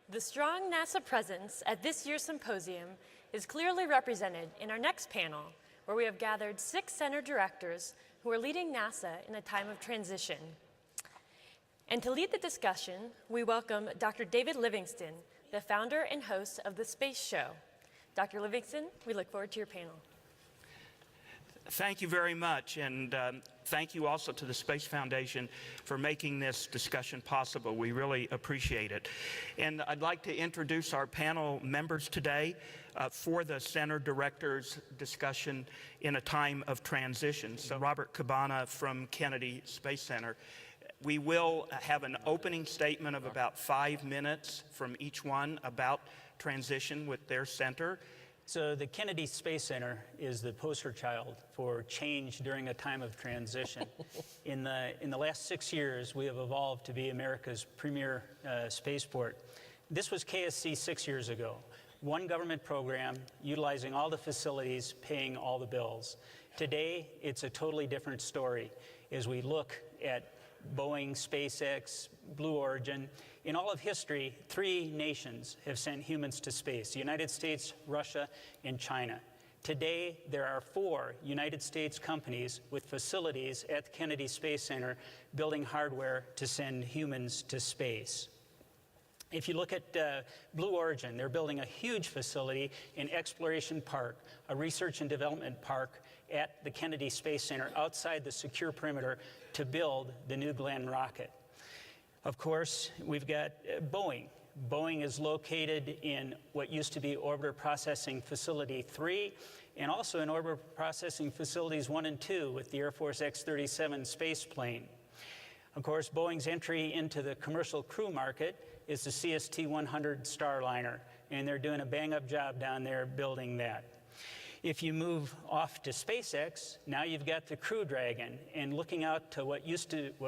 The strong NASA presence at this year's symposium is clearly represented in our next panel, where we have gathered 6 center directors who are leading NASA in a time of transition. And to lead the discussion, we welcome Dr. David Livingston, the founder and host of the Space Show. Dr. Livingston, we look forward to your panel. Thank you very much, and thank you also to the Space Foundation for making this discussion possible. We really appreciate it. And I'd like to introduce our panel members today for the Center Directors discussion in a time of transition. So Robert Cabana from Kennedy Space Center. We will have an opening statement of about 5 minutes from each one about transition with their center. So the Kennedy Space Center is the poster child for change during a time of transition. In the last 6 years, we have evolved to be America's premier spaceport. This was KSC 6 years ago. One government program, utilizing all the facilities, paying all the bills. Today, it's a totally different story as we look at Boeing, SpaceX, Blue Origin. In all of history, 3 nations have sent humans to space: the United States, Russia, and China. Today, there are 4 United States companies with facilities at the Kennedy Space Center building hardware to send humans to space. If you look at Blue Origin, they're building a huge facility in Exploration Park, a research and development park at the Kennedy Space Center outside the secure perimeter to build the New Glenn rocket. Of course, we've got Boeing. Boeing is located in what used to be Orbiter Processing Facility 3 and also in Orbiter Processing Facilities 1 and 2 with the Air Force X-37 space plane. Of course, Boeing's entry into the commercial crew market is the CST-100 Starliner, and they're doing a bang-up job down there building that. If you move off to SpaceX, now you've got the Crew Dragon, and looking out to what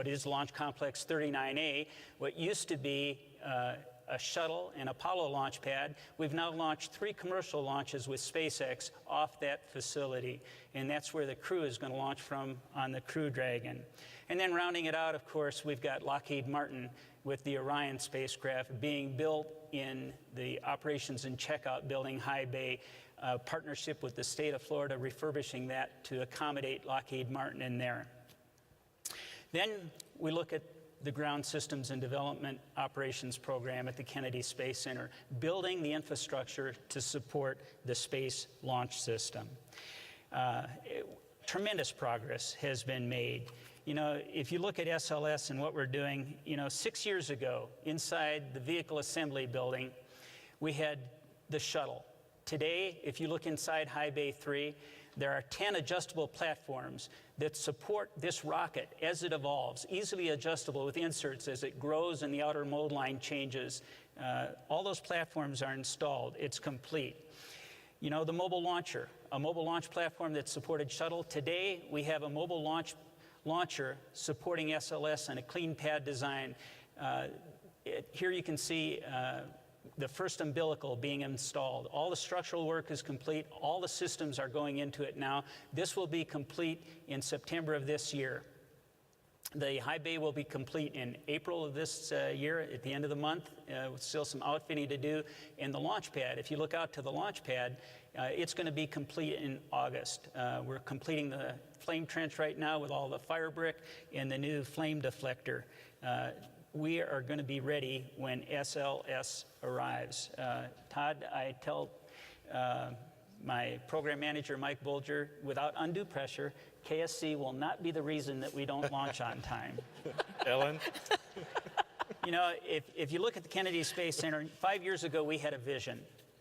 is Launch Complex 39A, what used to be a shuttle and Apollo launch pad, we've now launched 3 commercial launches with SpaceX off that facility, and that's where the crew is going to launch from on the Crew Dragon. And then rounding it out, of course, we've got Lockheed Martin with the Orion spacecraft being built in the Operations and Checkout Building, High Bay, partnership with the state of Florida, refurbishing that to accommodate Lockheed Martin in there. Then we look at the Ground Systems and Development Operations Program at the Kennedy Space Center, building the infrastructure to support the Space Launch System. Tremendous progress has been made. You know, if you look at SLS and what we're doing, 6 years ago, inside the Vehicle Assembly Building, we had the shuttle. Today, if you look inside High Bay 3, there are 10 adjustable platforms that support this rocket as it evolves, easily adjustable with inserts as it grows and the outer mold line changes. All those platforms are installed. It's complete. You know, the mobile launcher, a mobile launch platform that supported shuttle. Today, we have a mobile launcher supporting SLS and a clean pad design. Here you can see the first umbilical being installed. All the structural work is complete. All the systems are going into it now. This will be complete in September of this year. The high bay will be complete in April of this year, at the end of the month. Still some outfitting to do. And the launch pad, if you look out to the launch pad, it's going to be complete in August. We're completing the flame trench right now with all the fire brick and the new flame deflector. We are going to be ready when SLS arrives. Todd, I tell my program manager, Mike Bolger, without undue pressure, KSC will not be the reason that we don't launch on time. Ellen? You know, if you look at the Kennedy Space Center, 5 years ago we had a vision.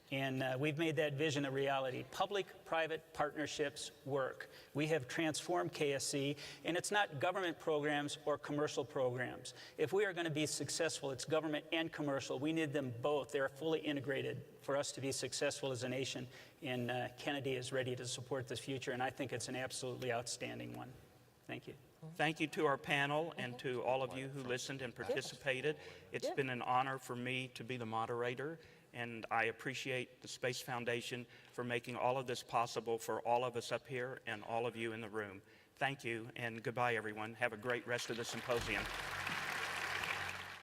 And we've made that vision a reality. Public-private partnerships work. We have transformed KSC, and it's not government programs or commercial programs. If we are going to be successful, it's government and commercial. We need them both. They're fully integrated for us to be successful as a nation. And Kennedy is ready to support this future, and I think it's an absolutely outstanding one. Thank you. Thank you to our panel and to all of you who listened and participated. It's been an honor for me to be the moderator. And I appreciate the Space Foundation for making all of this possible for all of us up here and all of you in the room. Thank you, and goodbye, everyone. Have a great rest of the symposium.